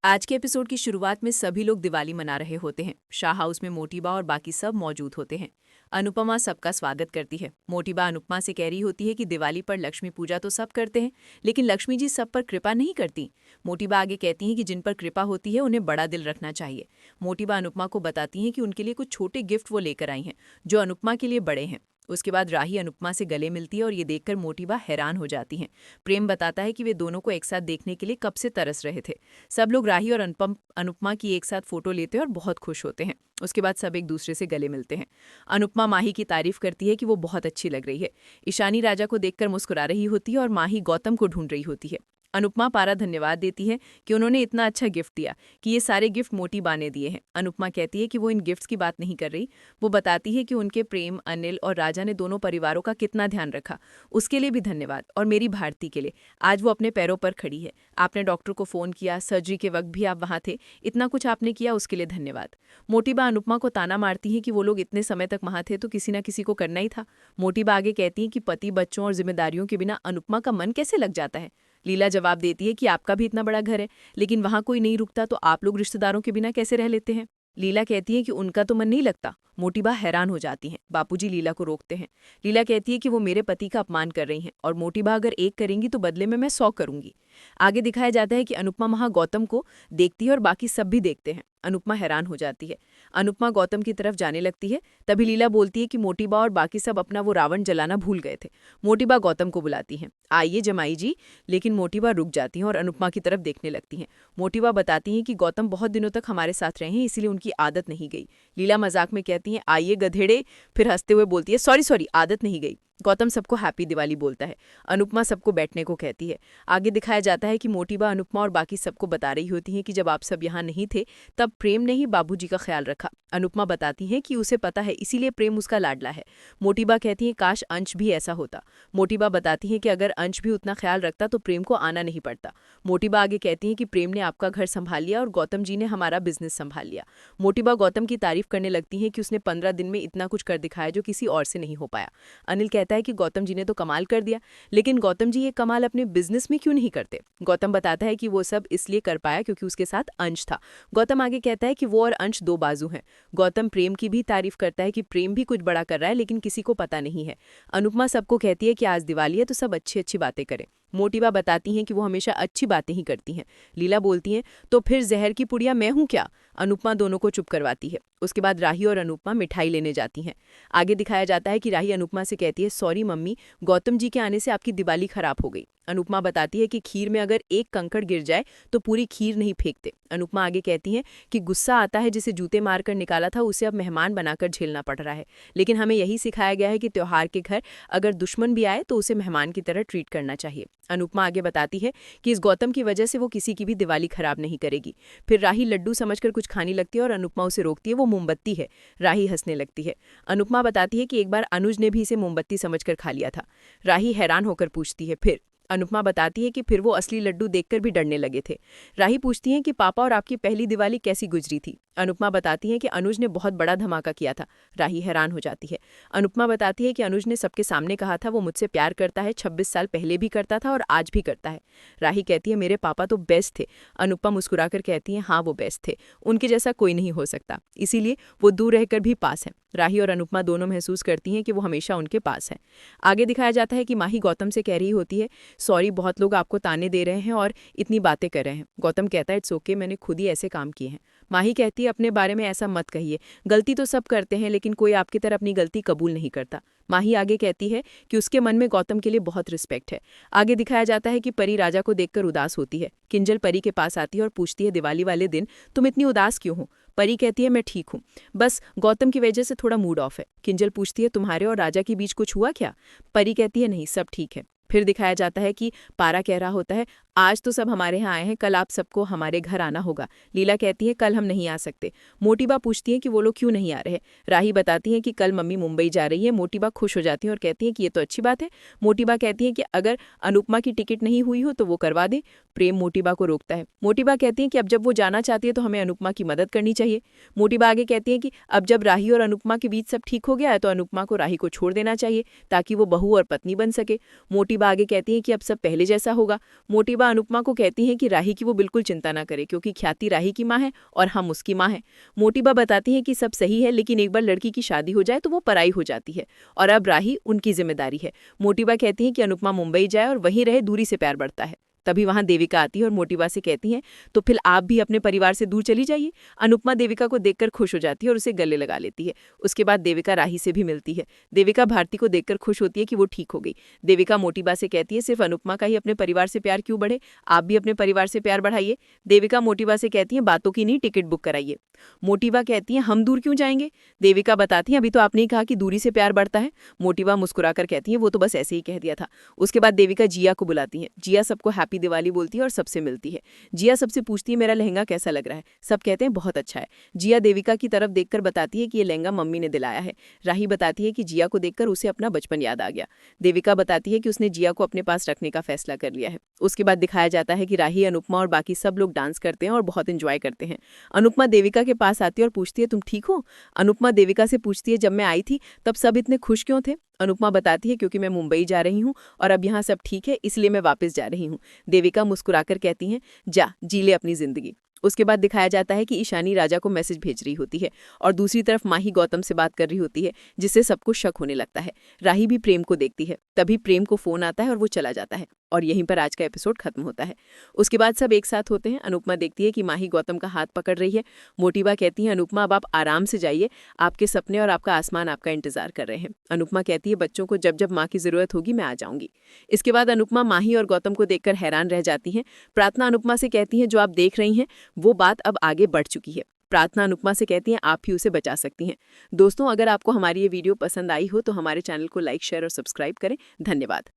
आज के एपिसोड की शुरुआत में सभी लोग दिवाली मना रहे होते हैं। शाह हाउस में मोटीबा और बाकी सब मौजूद होते हैं। अनुपमा सबका स्वागत करती है। मोटीबा अनुपमा से कह रही होती है कि दिवाली पर लक्ष्मी पूजा तो सब करते हैं, लेकिन लक्ष्मी जी सब पर कृपा नहीं करती। मोटीबा आगे कहती हैं कि जिन पर कृपा होती है उन्हें बड़ा दिल रखना चाहिए। मोटीबा अनुपमा को बताती हैं कि उनके लिए कुछ छोटे गिफ्ट वो लेकर आई हैं, जो अनुपमा के लिए बड़े हैं। उसके बाद राही अनुपमा से गले मिलती है और ये देखकर मोटीबा हैरान हो जाती हैं। प्रेम बताता है कि वे दोनों को एक साथ देखने के लिए कब से तरस रहे थे। सब लोग राही और अनुपम अनुपमा की एक साथ फोटो लेते हैं और बहुत खुश होते हैं। उसके बाद सब एक दूसरे से गले मिलते हैं। अनुपमा माही की तारीफ करती है कि वो बहुत अच्छी लग रही है। ईशानी राजा को देखकर मुस्कुरा रही होती है और माही गौतम को ढूंढ रही होती है। अनुपमा पारा धन्यवाद देती है कि उन्होंने इतना अच्छा गिफ्ट दिया, कि ये सारे गिफ्ट मोटी बा ने दिए हैं। अनुपमा कहती है कि वो इन गिफ्ट्स की बात नहीं कर रही। वो बताती है कि उनके प्रेम, अनिल और राजा ने दोनों परिवारों का कितना ध्यान रखा। उसके लिए भी धन्यवाद। और मेरी भारती के लिए, आज वो अपने पैरों पर खड़ी है। आपने डॉक्टर को फ़ोन किया, सर्जरी के वक्त भी आप वहाँ थे, इतना कुछ आपने किया, उसके लिए धन्यवाद। मोटी बा अनुपमा को ताना मारती है कि वो लोग इतने समय तक वहाँ थे तो किसी न किसी को करना ही था। मोटी बा आगे कहती है कि पति, बच्चों और जिम्मेदारियों के बिना अनुपमा का मन कैसे लग जाता है। लीला जवाब देती है कि आपका भी इतना बड़ा घर है, लेकिन वहाँ कोई नहीं रुकता तो आप लोग रिश्तेदारों के बिना कैसे रह लेते हैं। लीला कहती है कि उनका तो मन नहीं लगता। मोटीबा हैरान हो जाती हैं। बापूजी लीला को रोकते हैं। लीला कहती है कि वो मेरे पति का अपमान कर रही हैं और मोटीबा अगर एक करेंगी तो बदले में मैं 100 करूंगी। आगे दिखाया जाता है कि अनुपमा वहां गौतम को देखती है और बाकी सब भी देखते हैं। अनुपमा हैरान हो जाती है। अनुपमा गौतम की तरफ जाने लगती है। तभी लीला बोलती है कि मोटीबा और बाकी सब अपना वो रावण जलाना भूल गए थे। मोटीबा गौतम को बुलाती हैं, आइए जमाई जी। लेकिन मोटीबा रुक जाती हैं और अनुपमा की तरफ देखने लगती हैं। मोटीबा बताती हैं कि गौतम बहुत दिनों तक हमारे साथ रहे हैं, इसीलिए उनकी आदत नहीं गई। लीला मजाक में कहती हैं, आइए गधेड़े। फिर हंसते हुए बोलती है, सॉरी सॉरी, आदत नहीं गई। गौतम सबको हैप्पी दिवाली बोलता है। अनुपमा सबको बैठने को कहती है। आगे दिखाया जाता है कि मोटीबा अनुपमा और बाकी सबको बता रही होती हैं कि जब आप सब यहाँ नहीं थे तब प्रेम ने ही बाबूजी का ख्याल रखा। अनुपमा बताती हैं कि उसे पता है, इसीलिए प्रेम उसका लाडला है। मोटीबा कहती हैं, काश अंश भी ऐसा होता। मोटीबा बताती हैं कि अगर अंश भी उतना ख्याल रखता तो प्रेम को आना नहीं पड़ता। मोटीबा आगे कहती हैं कि प्रेम ने आपका घर संभाल लिया और गौतम जी ने हमारा बिजनेस संभाल लिया। मोटीबा गौतम की तारीफ करने लगती हैं कि उसने 15 दिन में इतना कुछ कर दिखाया जो किसी और से नहीं हो पाया। अनिल कहता है कि गौतम जी ने तो कमाल कर दिया, लेकिन गौतम जी ये कमाल अपने बिजनेस में क्यों नहीं करते। गौतम बताता है कि वो सब इसलिए कर पाया क्योंकि उसके साथ अंश था। गौतम आगे कहता है कि वो और अंश दो बाजू हैं। गौतम प्रेम की भी तारीफ करता है कि प्रेम भी कुछ बड़ा कर रहा है, लेकिन किसी को पता नहीं है। अनुपमा सबको कहती है कि आज दिवाली है तो सब अच्छी अच्छी बातें करें। मोटीबा बताती हैं कि वो हमेशा अच्छी बातें ही करती हैं। लीला बोलती हैं, तो फिर जहर की पुड़िया मैं हूं क्या। अनुपमा दोनों को चुप करवाती है। उसके बाद राही और अनुपमा मिठाई लेने जाती हैं। आगे दिखाया जाता है कि राही अनुपमा से कहती है, सॉरी मम्मी, गौतम जी के आने से आपकी दिवाली खराब हो गई। अनुपमा बताती है कि खीर में अगर एक कंकड़ गिर जाए तो पूरी खीर नहीं फेंकते। अनुपमा आगे कहती हैं कि गुस्सा आता है, जिसे जूते मारकर निकाला था उसे अब मेहमान बनाकर झेलना पड़ रहा है, लेकिन हमें यही सिखाया गया है कि त्योहार के घर अगर दुश्मन भी आए तो उसे मेहमान की तरह ट्रीट करना चाहिए। अनुपमा आगे बताती है कि इस गौतम की वजह से वो किसी की भी दिवाली खराब नहीं करेगी। फिर राही लड्डू समझकर कुछ खाने लगती है और अनुपमा उसे रोकती है, वो मोमबत्ती है। राही हंसने लगती है। अनुपमा बताती है कि एक बार अनुज ने भी इसे मोमबत्ती समझकर खा लिया था। राही हैरान होकर पूछती है, फिर। अनुपमा बताती है कि फिर वो असली लड्डू देखकर भी डरने लगे थे। राही पूछती हैं कि पापा और आपकी पहली दिवाली कैसी गुजरी थी। अनुपमा बताती है कि अनुज ने बहुत बड़ा धमाका किया था। राही हैरान हो जाती है। अनुपमा बताती है कि अनुज ने सबके सामने कहा था वो मुझसे प्यार करता है, 26 साल पहले भी करता था और आज भी करता है। राही कहती है, मेरे पापा तो बेस्ट थे। अनुपमा मुस्कुराकर कहती है, हाँ वो बेस्ट थे, उनके जैसा कोई नहीं हो सकता, इसीलिए वो दूर रहकर भी पास है। राही और अनुपमा दोनों महसूस करती हैं कि वो हमेशा उनके पास है। आगे दिखाया जाता है कि माही गौतम से कह रही होती है, सॉरी, बहुत लोग आपको ताने दे रहे हैं और इतनी बातें कर रहे हैं। गौतम कहता है, इट्स ओके, मैंने खुद ही ऐसे काम किए हैं। माही कहती है, अपने बारे में ऐसा मत कहिए, गलती तो सब करते हैं, लेकिन कोई आपकी तरह अपनी गलती कबूल नहीं करता। माही आगे कहती है कि उसके मन में गौतम के लिए बहुत रिस्पेक्ट है। आगे दिखाया जाता है कि परी राजा को देखकर उदास होती है। किंजल परी के पास आती है और पूछती है, दिवाली वाले दिन तुम इतनी उदास क्यों हो। परी कहती है, मैं ठीक हूँ, बस गौतम की वजह से थोड़ा मूड ऑफ है। किंजल पूछती है, तुम्हारे और राजा के बीच कुछ हुआ क्या। परी कहती है, नहीं, सब ठीक है। फिर दिखाया जाता है कि पारा कह रहा होता है, आज तो सब हमारे यहाँ आए हैं, कल आप सबको हमारे घर आना होगा। लीला कहती है, कल हम नहीं आ सकते। मोटीबा पूछती है कि वो लोग क्यों नहीं आ रहे। राही बताती है कि कल मम्मी मुंबई जा रही है। मोटीबा खुश हो जाती है और कहती है कि ये तो अच्छी बात है। मोटीबा कहती है कि अगर अनुपमा की टिकट नहीं हुई हो तो वो करवा दे। प्रेम मोटीबा को रोकता है। मोटीबा कहती है कि अब जब वो जाना चाहती है तो हमें अनुपमा की मदद करनी चाहिए। मोटीबा आगे कहती है कि अब जब राही और अनुपमा के बीच सब ठीक हो गया है तो अनुपमा को राही को छोड़ देना चाहिए ताकि वो बहू और पत्नी बन सके। मोटीबा मोटीबा आगे कहती है कि अब सब पहले जैसा होगा। मोटीबा अनुपमा को कहती है कि राही की वो बिल्कुल चिंता ना करे, क्योंकि ख्याति राही की माँ है और हम उसकी माँ हैं। मोटीबा बताती है कि सब सही है, लेकिन एक बार लड़की की शादी हो जाए तो वो पराई हो जाती है और अब राही उनकी जिम्मेदारी है। मोटीबा कहती है कि अनुपमा मुंबई जाए और वहीं रहे, दूरी से प्यार बढ़ता है। तभी वहां देविका आती है और मोटीबा से कहती हैं, तो फिर आप भी अपने परिवार से दूर चली जाइए। अनुपमा देविका को देखकर खुश हो जाती है और उसे गले लगा लेती है। उसके बाद देविका राही से भी मिलती है। देविका भारती को देखकर खुश होती है कि वो ठीक हो गई। देविका मोटीबा से कहती है, सिर्फ अनुपमा का ही अपने परिवार से प्यार क्यों बढ़े, आप भी अपने परिवार से प्यार बढ़ाइए। देविका मोटीबा से कहती है, बातों की नहीं, टिकट बुक कराइए। मोटीबा कहती है, हम दूर क्यों जाएंगे। देविका बताती है, अभी तो आपने ही कहा कि दूरी से प्यार बढ़ता है। मोटीबा मुस्कुराकर कहती है, वो तो बस ऐसे ही कह दिया था। उसके बाद देविका जिया को बुलाती है। जिया सबको हैप्पी दिवाली बोलती है और सबसे मिलती है। जिया सबसे पूछती है, मेरा लहंगा कैसा लग रहा है। सब कहते हैं बहुत अच्छा है। जिया देविका की तरफ देखकर बताती है कि ये लहंगा मम्मी ने दिलाया है। राही बताती है कि जिया को देखकर उसे अपना बचपन याद आ गया। देविका बताती है कि उसने जिया को अपने पास रखने का फैसला कर लिया है। उसके बाद दिखाया जाता है कि राही, अनुपमा और बाकी सब लोग डांस करते हैं और बहुत एंजॉय करते हैं। अनुपमा देविका के पास आती है और पूछती है, तुम ठीक हो। अनुपमा देविका से पूछती है, जब मैं आई थी तब सब इतने खुश क्यों थे। अनुपमा बताती है, क्योंकि मैं मुंबई जा रही हूँ और अब यहाँ सब ठीक है, इसलिए मैं वापस जा रही हूँ। देविका मुस्कुराकर कहती हैं, जा जी ले अपनी जिंदगी। उसके बाद दिखाया जाता है कि ईशानी राजा को मैसेज भेज रही होती है और दूसरी तरफ माही गौतम से बात कर रही होती है, जिससे सबको शक होने लगता है। राही भी प्रेम को देखती है। तभी प्रेम को फोन आता है और वो चला जाता है और यहीं पर आज का एपिसोड खत्म होता है। उसके बाद सब एक साथ होते हैं। अनुपमा देखती है कि माही गौतम का हाथ पकड़ रही है। मोटीबा कहती है, अनुपमा अब आप आराम से जाइए, आपके सपने और आपका आसमान आपका इंतजार कर रहे हैं। अनुपमा कहती है, बच्चों को जब जब माँ की जरूरत होगी मैं आ जाऊंगी। इसके बाद अनुपमा माही और गौतम को देखकर हैरान रह जाती हैं। प्रार्थना अनुपमा से कहती है, जो आप देख रही हैं वो बात अब आगे बढ़ चुकी है। प्रार्थना अनुपमा से कहती हैं, आप ही उसे बचा सकती हैं। दोस्तों, अगर आपको हमारी ये वीडियो पसंद आई हो तो हमारे चैनल को लाइक, शेयर और सब्सक्राइब करें। धन्यवाद।